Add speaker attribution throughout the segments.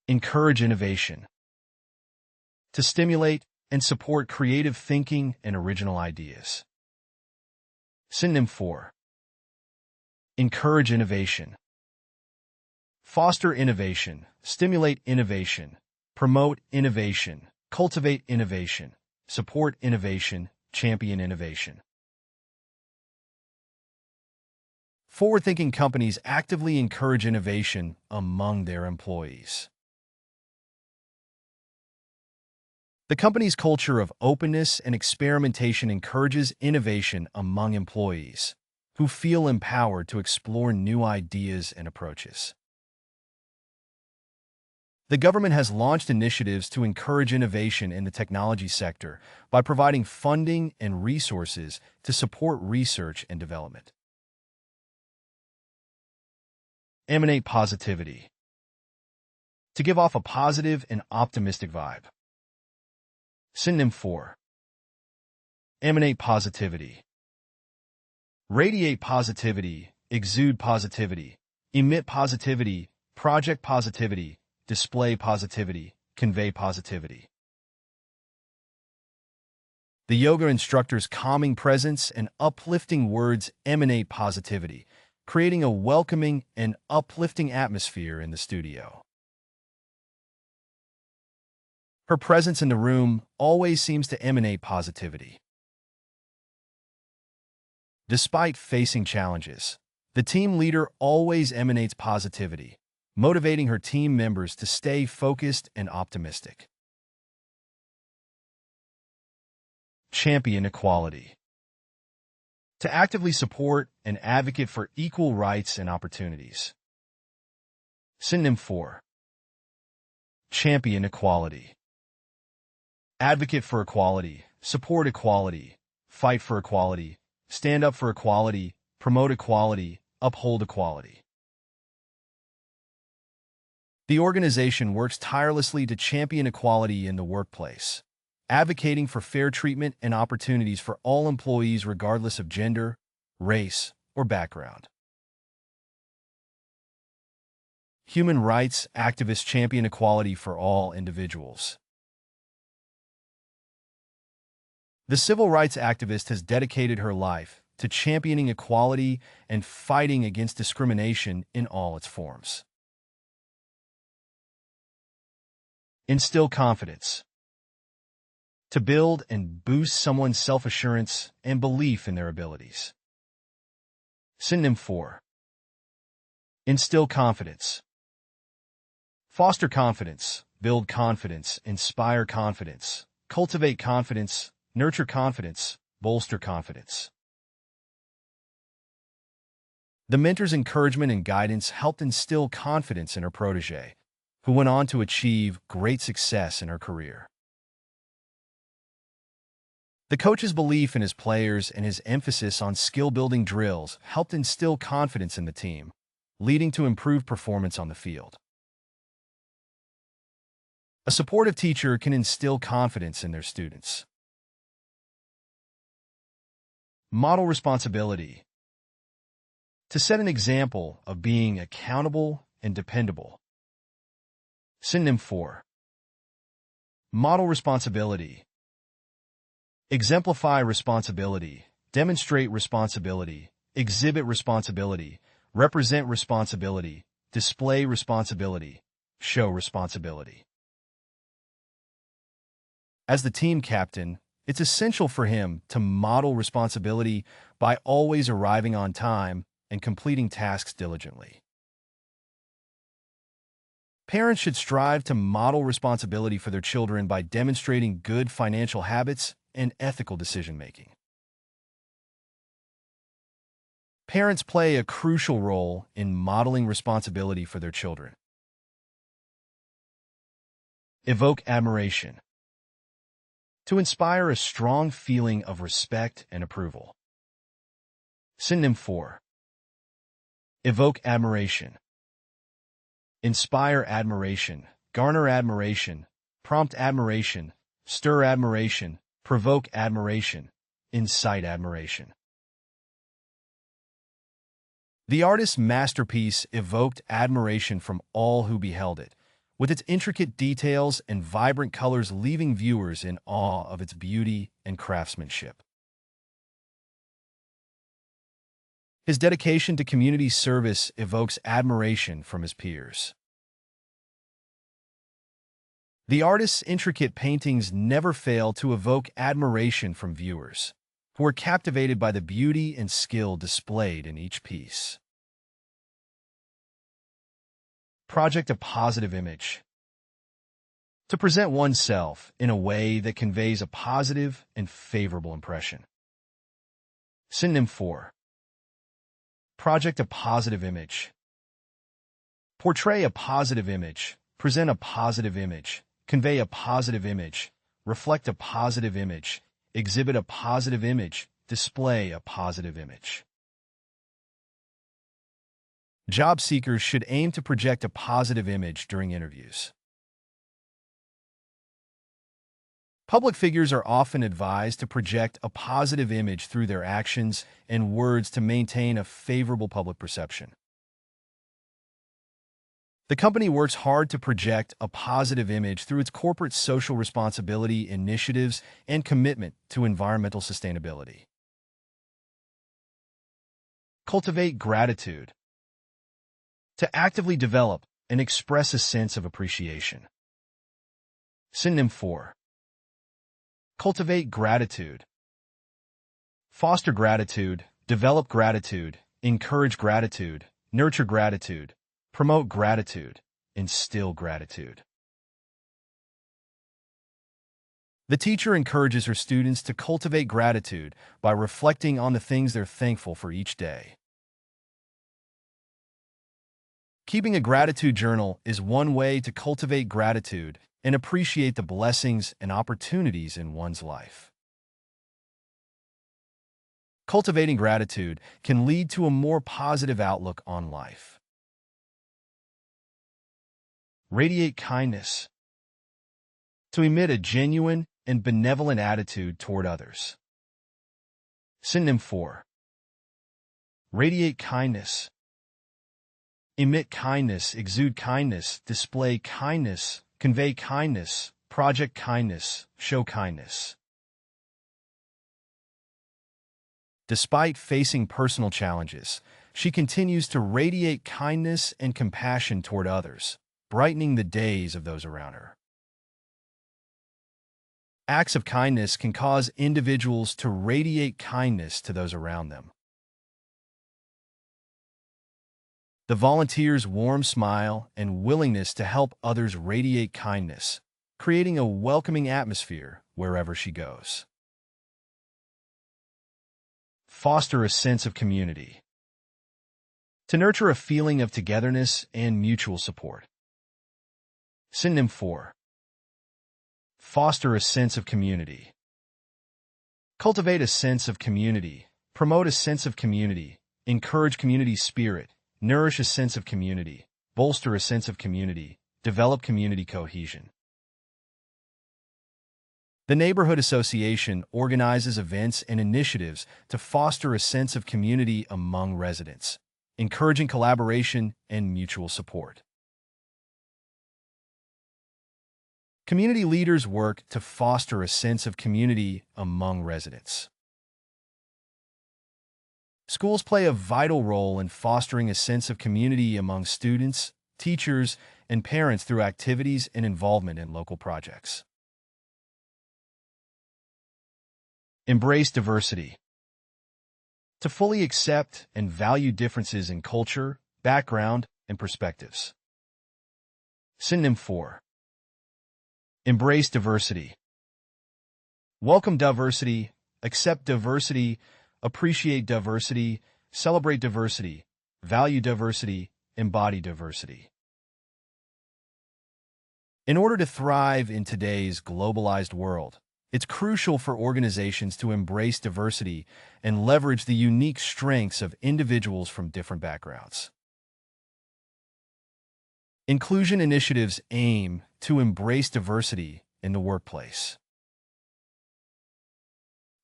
Speaker 1: Encourage innovation. To stimulate and support creative thinking and original ideas. Synonym for encourage innovation. Foster innovation, stimulate innovation, promote innovation, cultivate innovation, support innovation, champion innovation. Forward-thinking companies actively encourage innovation among their employees. The company's culture of openness and experimentation encourages innovation among employees, who feel empowered to explore new ideas and approaches. The government has launched initiatives to encourage innovation in the technology sector by providing funding and resources to support research and development. Emanate positivity. To give off a positive and optimistic vibe. Synonym for emanate positivity. Radiate positivity, exude positivity, emit positivity, project positivity, display positivity, convey positivity. The yoga instructor's calming presence and uplifting words emanate positivity, creating a welcoming and uplifting atmosphere in the studio. Her presence in the room always seems to emanate positivity. Despite facing challenges, the team leader always emanates positivity, motivating her team members to stay focused and optimistic. Champion equality. To actively support and advocate for equal rights and opportunities. Synonym for champion equality. Advocate for equality, support equality, fight for equality, stand up for equality, promote equality, uphold equality. The organization works tirelessly to champion equality in the workplace, advocating for fair treatment and opportunities for all employees regardless of gender, race, or background. Human rights activists champion equality for all individuals. The civil rights activist has dedicated her life to championing equality and fighting against discrimination in all its forms. Instill confidence. To build and boost someone's self-assurance and belief in their abilities. Synonym for instill confidence. Foster confidence, build confidence, inspire confidence, cultivate confidence, nurture confidence, bolster confidence. The mentor's encouragement and guidance helped instill confidence in her protégé, who went on to achieve great success in her career. The coach's belief in his players and his emphasis on skill-building drills helped instill confidence in the team, leading to improved performance on the field. A supportive teacher can instill confidence in their students. Model responsibility. To set an example of being accountable and dependable. Synonym for model responsibility. Exemplify responsibility, demonstrate responsibility, exhibit responsibility, represent responsibility, display responsibility, show responsibility. As the team captain, it's essential for him to model responsibility by always arriving on time and completing tasks diligently. Parents should strive to model responsibility for their children by demonstrating good financial habits and ethical decision-making. Parents play a crucial role in modeling responsibility for their children. Evoke admiration. To inspire a strong feeling of respect and approval. Synonym for evoke admiration. Inspire admiration, garner admiration, prompt admiration, stir admiration, provoke admiration, incite admiration. The artist's masterpiece evoked admiration from all who beheld it, with its intricate details and vibrant colors leaving viewers in awe of its beauty and craftsmanship. His dedication to community service evokes admiration from his peers. The artist's intricate paintings never fail to evoke admiration from viewers, who are captivated by the beauty and skill displayed in each piece. Project a positive image. To present oneself in a way that conveys a positive and favorable impression. Synonym for project a positive image. Portray a positive image, present a positive image, convey a positive image, reflect a positive image, exhibit a positive image, display a positive image. Job seekers should aim to project a positive image during interviews. Public figures are often advised to project a positive image through their actions and words to maintain a favorable public perception. The company works hard to project a positive image through its corporate social responsibility initiatives and commitment to environmental sustainability. Cultivate gratitude. To actively develop and express a sense of appreciation. Synonym for cultivate gratitude. Foster gratitude, develop gratitude, encourage gratitude, nurture gratitude, promote gratitude, instill gratitude. The teacher encourages her students to cultivate gratitude by reflecting on the things they're thankful for each day. Keeping a gratitude journal is one way to cultivate gratitude and appreciate the blessings and opportunities in one's life. Cultivating gratitude can lead to a more positive outlook on life. Radiate kindness. To emit a genuine and benevolent attitude toward others. Synonym for radiate kindness. Emit kindness, exude kindness, display kindness, convey kindness, project kindness, show kindness. Despite facing personal challenges, she continues to radiate kindness and compassion toward others, brightening the days of those around her. Acts of kindness can cause individuals to radiate kindness to those around them. The volunteer's warm smile and willingness to help others radiate kindness, creating a welcoming atmosphere wherever she goes. Foster a sense of community. To nurture a feeling of togetherness and mutual support. Synonym for foster a sense of community. Cultivate a sense of community, promote a sense of community, encourage community spirit, nourish a sense of community, bolster a sense of community, develop community cohesion. The Neighborhood Association organizes events and initiatives to foster a sense of community among residents, encouraging collaboration and mutual support. Community leaders work to foster a sense of community among residents. Schools play a vital role in fostering a sense of community among students, teachers, and parents through activities and involvement in local projects. Embrace diversity. To fully accept and value differences in culture, background, and perspectives. Synonym for embrace diversity. Welcome diversity, accept diversity, appreciate diversity, celebrate diversity, value diversity, embody diversity. In order to thrive in today's globalized world, it's crucial for organizations to embrace diversity and leverage the unique strengths of individuals from different backgrounds. Inclusion initiatives aim to embrace diversity in the workplace.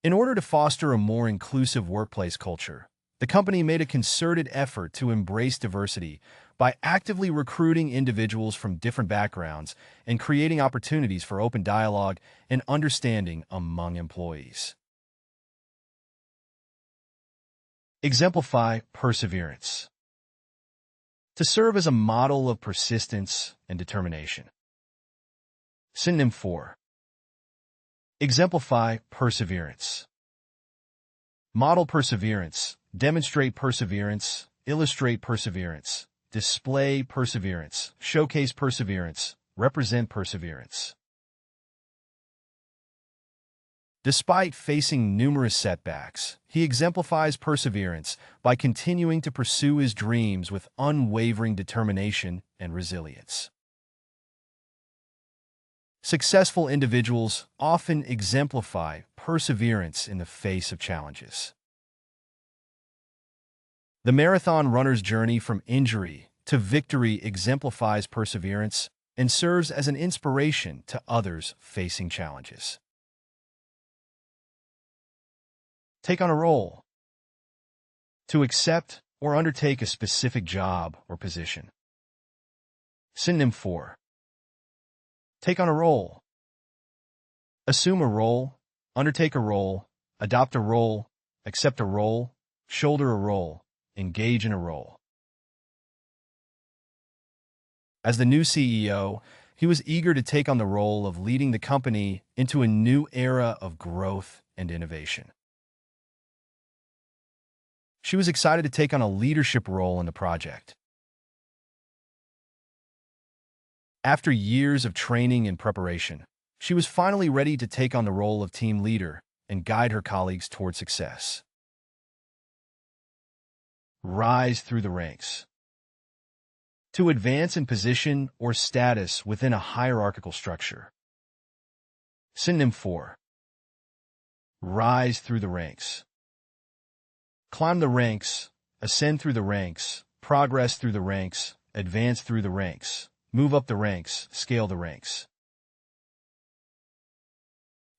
Speaker 1: In order to foster a more inclusive workplace culture, The company made a concerted effort to embrace diversity by actively recruiting individuals from different backgrounds and creating opportunities for open dialogue and understanding among employees. Exemplify perseverance. To serve as a model of persistence and determination. Synonym for exemplify perseverance. Model perseverance, demonstrate perseverance, illustrate perseverance, display perseverance, showcase perseverance, represent perseverance. Despite facing numerous setbacks, he exemplifies perseverance by continuing to pursue his dreams with unwavering determination and resilience. Successful individuals often exemplify perseverance in the face of challenges. The marathon runner's journey from injury to victory exemplifies perseverance and serves as an inspiration to others facing challenges. Take on a role. To accept or undertake a specific job or position. Synonym for take on a role. Assume a role, undertake a role, adopt a role, accept a role, shoulder a role, engage in a role. As the new CEO, he was eager to take on the role of leading the company into a new era of growth and innovation. She was excited to take on a leadership role in the project. After years of training and preparation, she was finally ready to take on the role of team leader and guide her colleagues toward success. Rise through the ranks. To advance in position or status within a hierarchical structure. Synonym for rise through the ranks. Climb the ranks, ascend through the ranks, progress through the ranks, advance through the ranks, move up the ranks, scale the ranks.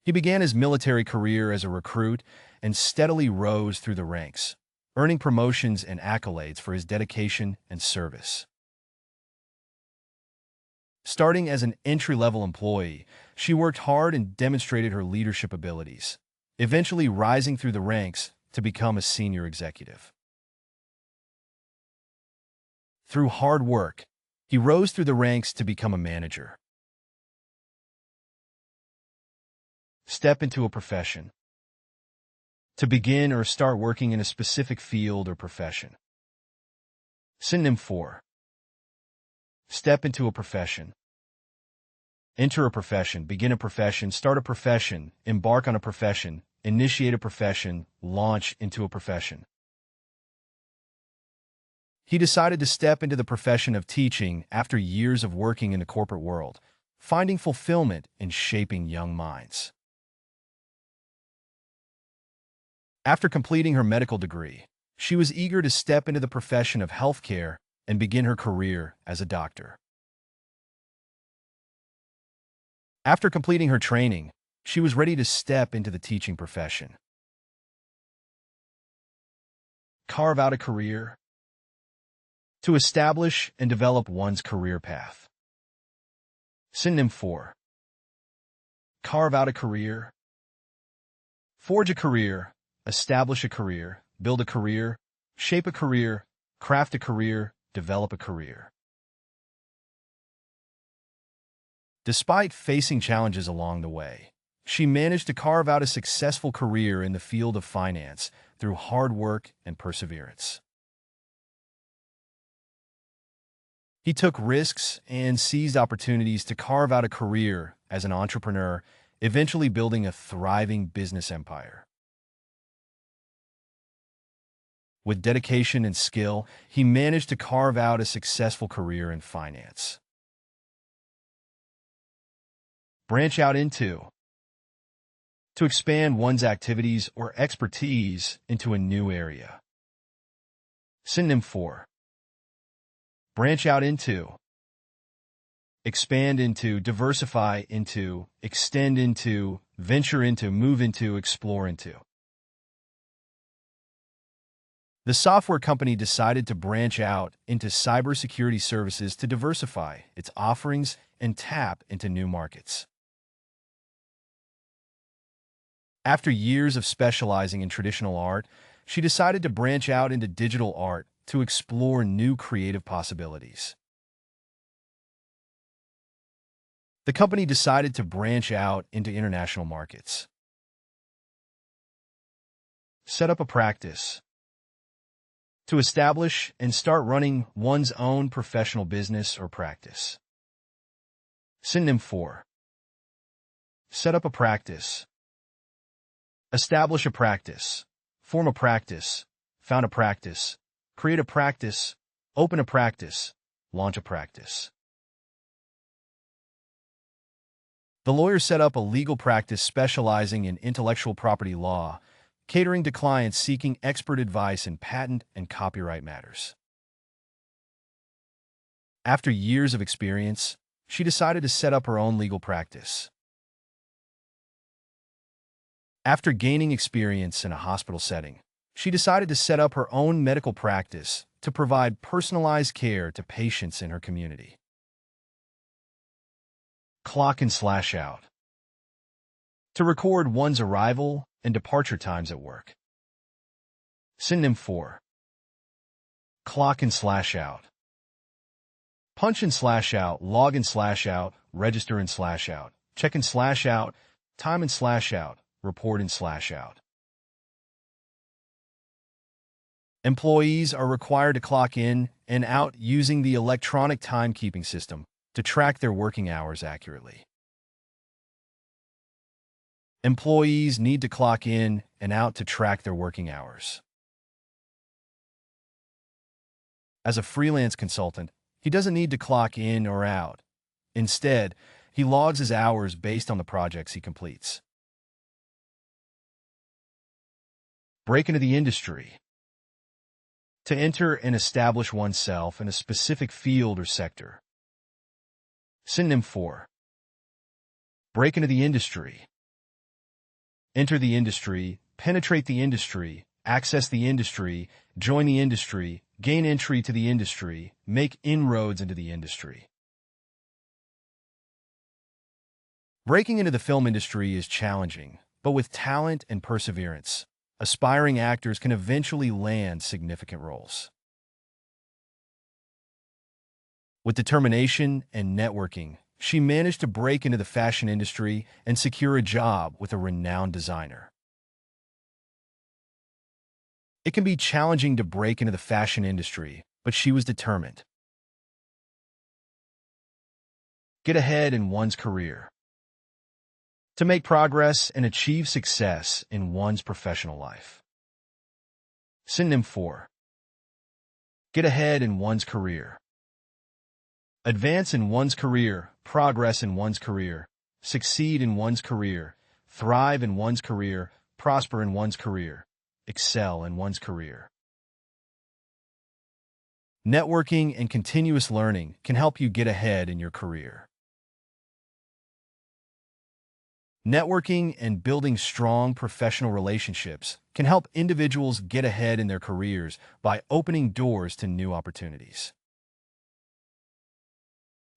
Speaker 1: He began his military career as a recruit and steadily rose through the ranks, earning promotions and accolades for his dedication and service. Starting as an entry-level employee, she worked hard and demonstrated her leadership abilities, eventually rising through the ranks to become a senior executive. Through hard work, he rose through the ranks to become a manager. Step into a profession. To begin or start working in a specific field or profession. Synonym for step into a profession. Enter a profession, begin a profession, start a profession, embark on a profession, initiate a profession, launch into a profession. He decided to step into the profession of teaching after years of working in the corporate world, finding fulfillment in shaping young minds. After completing her medical degree, she was eager to step into the profession of healthcare and begin her career as a doctor. After completing her training, she was ready to step into the teaching profession. Carve out a career. To establish and develop one's career path. Synonym for carve out a career. Forge a career, establish a career, build a career, shape a career, craft a career, develop a career. Despite facing challenges along the way, she managed to carve out a successful career in the field of finance through hard work and perseverance. He took risks and seized opportunities to carve out a career as an entrepreneur, eventually building a thriving business empire. With dedication and skill, he managed to carve out a successful career in finance. Branch out into. To expand one's activities or expertise into a new area. Synonym for branch out into. Expand into, diversify into, extend into, venture into, move into, explore into. The software company decided to branch out into cybersecurity services to diversify its offerings and tap into new markets. After years of specializing in traditional art, she decided to branch out into digital art to explore new creative possibilities. The company decided to branch out into international markets. Set up a practice. To establish and start running one's own professional business or practice. Synonym for. Set up a practice. Establish a practice. Form a practice. Found a practice. Create a practice. Open a practice. Launch a practice. The lawyer set up a legal practice specializing in intellectual property law, catering to clients seeking expert advice in patent and copyright matters. After years of experience, she decided to set up her own legal practice. After gaining experience in a hospital setting, she decided to set up her own medical practice to provide personalized care to patients in her community. Clock in / out. To record one's arrival and departure times at work. Synonym for. Clock in / out. Punch in / out, log in / out, register in / out, check in / out, time in / out, report in / out. Employees are required to clock in and out using the electronic timekeeping system to track their working hours accurately. Employees need to clock in and out to track their working hours. As a freelance consultant, he doesn't need to clock in or out. Instead, he logs his hours based on the projects he completes. Break into the industry. To enter and establish oneself in a specific field or sector. Synonym for. Break into the industry. Enter the industry, penetrate the industry, access the industry, join the industry, gain entry to the industry, make inroads into the industry. Breaking into the film industry is challenging, but with talent and perseverance, aspiring actors can eventually land significant roles. With determination and networking, she managed to break into the fashion industry and secure a job with a renowned designer. It can be challenging to break into the fashion industry, but she was determined. Get ahead in one's career. To make progress and achieve success in one's professional life. Synonym for. Get ahead in one's career. Advance in one's career, progress in one's career, succeed in one's career, thrive in one's career, prosper in one's career, excel in one's career. Networking and continuous learning can help you get ahead in your career. Networking and building strong professional relationships can help individuals get ahead in their careers by opening doors to new opportunities.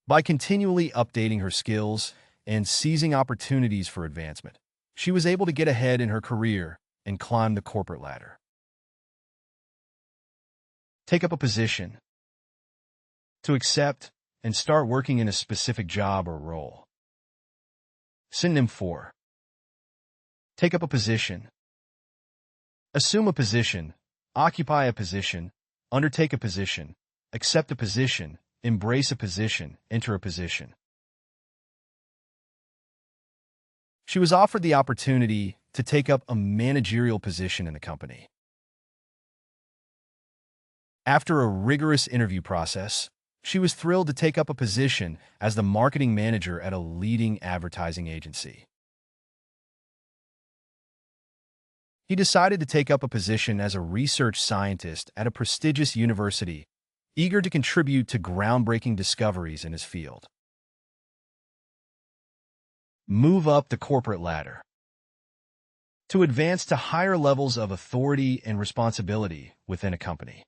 Speaker 1: By continually updating her skills and seizing opportunities for advancement, she was able to get ahead in her career and climb the corporate ladder. Take up a position. To accept and start working in a specific job or role. Synonym for. Take up a position. Assume a position, occupy a position, undertake a position, accept a position, embrace a position, enter a position. She was offered the opportunity to take up a managerial position in the company. After a rigorous interview process, she was thrilled to take up a position as the marketing manager at a leading advertising agency. He decided to take up a position as a research scientist at a prestigious university, eager to contribute to groundbreaking discoveries in his field. Move up the corporate ladder. to advance to higher levels of authority and responsibility within a company.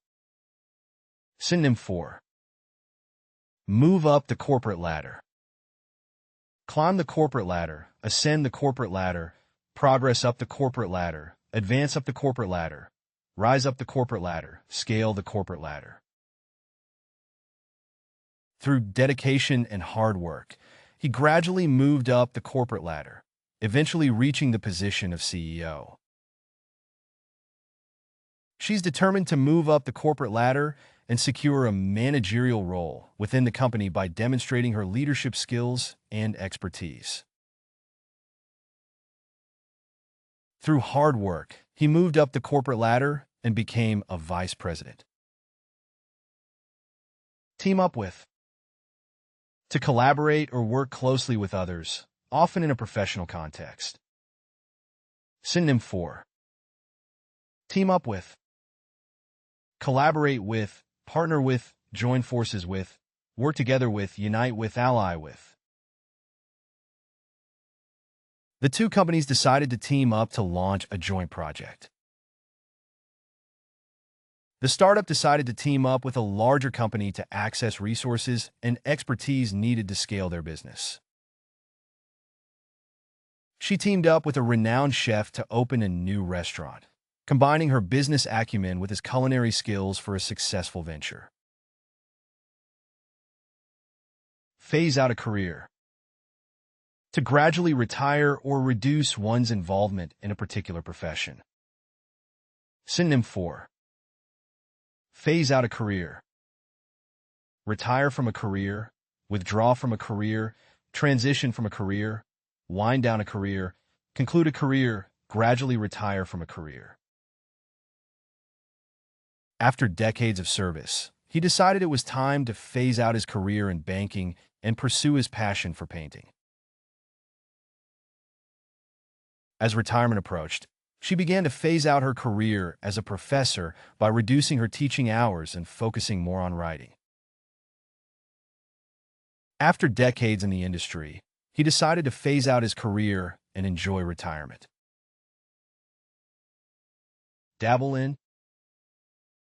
Speaker 1: Synonym 4. Move up the corporate ladder. Climb the corporate ladder, ascend the corporate ladder, progress up the corporate ladder, advance up the corporate ladder, rise up the corporate ladder, scale the corporate ladder. Through dedication and hard work, he gradually moved up the corporate ladder, eventually reaching the position of CEO. She's determined to move up the corporate ladder and secure a managerial role within the company by demonstrating her leadership skills and expertise. Through hard work, he moved up the corporate ladder and became a vice president. Team up with. To collaborate or work closely with others, often in a professional context. Synonym 4. Team up with. Collaborate with, partner with, join forces with, work together with, unite with, ally with. The two companies decided to team up to launch a joint project. The startup decided to team up with a larger company to access resources and expertise needed to scale their business. She teamed up with a renowned chef to open a new restaurant, combining her business acumen with his culinary skills for a successful venture. Phase out a career. To gradually retire or reduce one's involvement in a particular profession. Synonym 4. Phase out a career. Retire from a career, withdraw from a career, transition from a career, wind down a career, conclude a career, gradually retire from a career. After decades of service, he decided it was time to phase out his career in banking and pursue his passion for painting. As retirement approached, she began to phase out her career as a professor by reducing her teaching hours and focusing more on writing. After decades in the industry, he decided to phase out his career and enjoy retirement. Dabble in.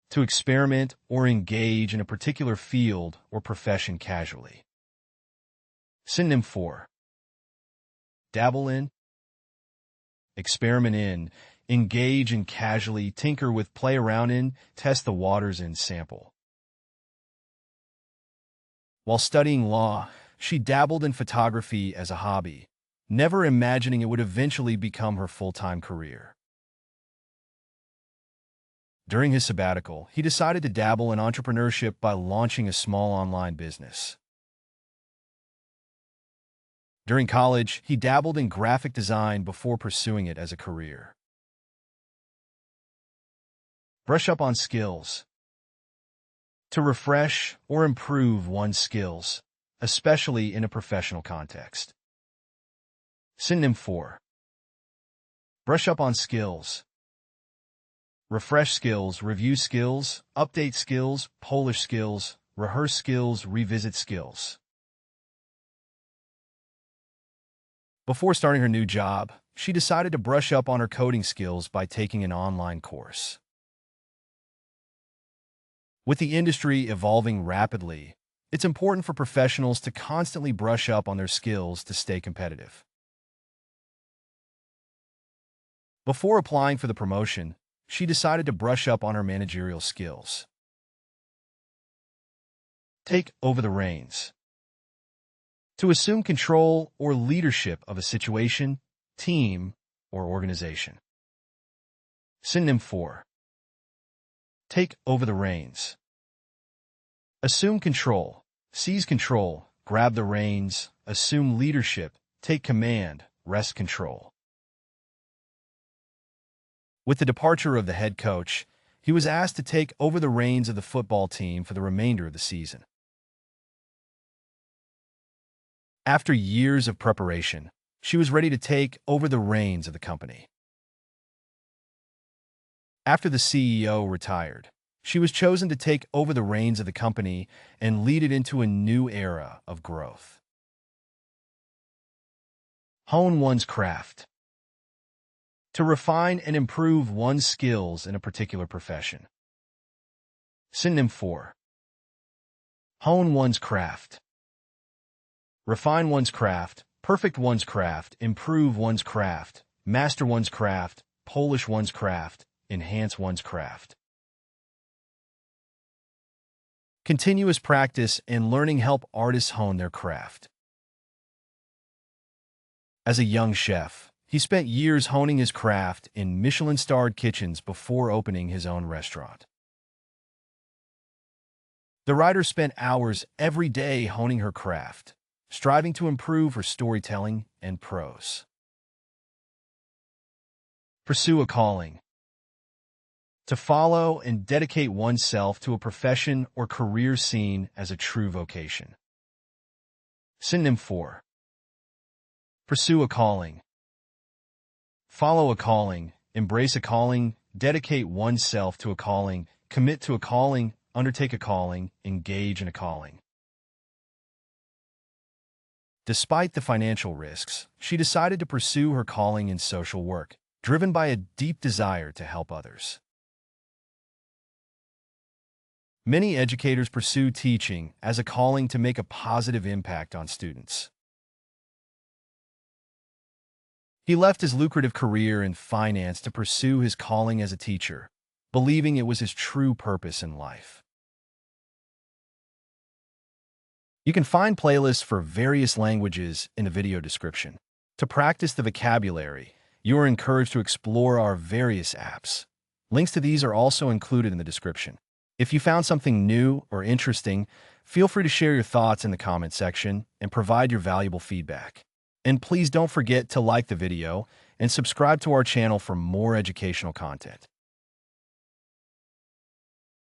Speaker 1: To experiment or engage in a particular field or profession casually. Synonym 4. Dabble in. Experiment in, engage in casually, tinker with, play around in, test the waters in, sample. While studying law, she dabbled in photography as a hobby, never imagining it would eventually become her full-time career. During his sabbatical, he decided to dabble in entrepreneurship by launching a small online business. During college, he dabbled in graphic design before pursuing it as a career. Brush up on skills. To refresh or improve one's skills, especially in a professional context. Synonym 4. Brush up on skills. Refresh skills, review skills, update skills, polish skills, rehearse skills, revisit skills. Before starting her new job, she decided to brush up on her coding skills by taking an online course. With the industry evolving rapidly, it's important for professionals to constantly brush up on their skills to stay competitive. Before applying for the promotion, she decided to brush up on her managerial skills. Take over the reins. To assume control or leadership of a situation, team, or organization. Synonym 4. Take over the reins. Assume control, seize control, grab the reins, assume leadership, take command, wrest control. With the departure of the head coach, he was asked to take over the reins of the football team for the remainder of the season. After years of preparation, she was ready to take over the reins of the company. After the CEO retired, she was chosen to take over the reins of the company and lead it into a new era of growth. Hone one's craft. To refine and improve one's skills in a particular profession. Synonym for. Hone one's craft. Refine one's craft, perfect one's craft, improve one's craft, master one's craft, polish one's craft, enhance one's craft. Continuous practice and learning help artists hone their craft. As a young chef, he spent years honing his craft in Michelin-starred kitchens before opening his own restaurant. The writer spent hours every day honing her craft, striving to improve her storytelling and prose. Pursue a calling. To follow and dedicate oneself to a profession or career seen as a true vocation. Synonym for. Pursue a calling. Follow a calling, embrace a calling, dedicate oneself to a calling, commit to a calling, undertake a calling, engage in a calling. Despite the financial risks, she decided to pursue her calling in social work, driven by a deep desire to help others. Many educators pursue teaching as a calling to make a positive impact on students. He left his lucrative career in finance to pursue his calling as a teacher, believing it was his true purpose in life. You can find playlists for various languages in the video description. To practice the vocabulary, you are encouraged to explore our various apps. Links to these are also included in the description. If you found something new or interesting, feel free to share your thoughts in the comment section and provide your valuable feedback. And please don't forget to like the video and subscribe to our channel for more educational content.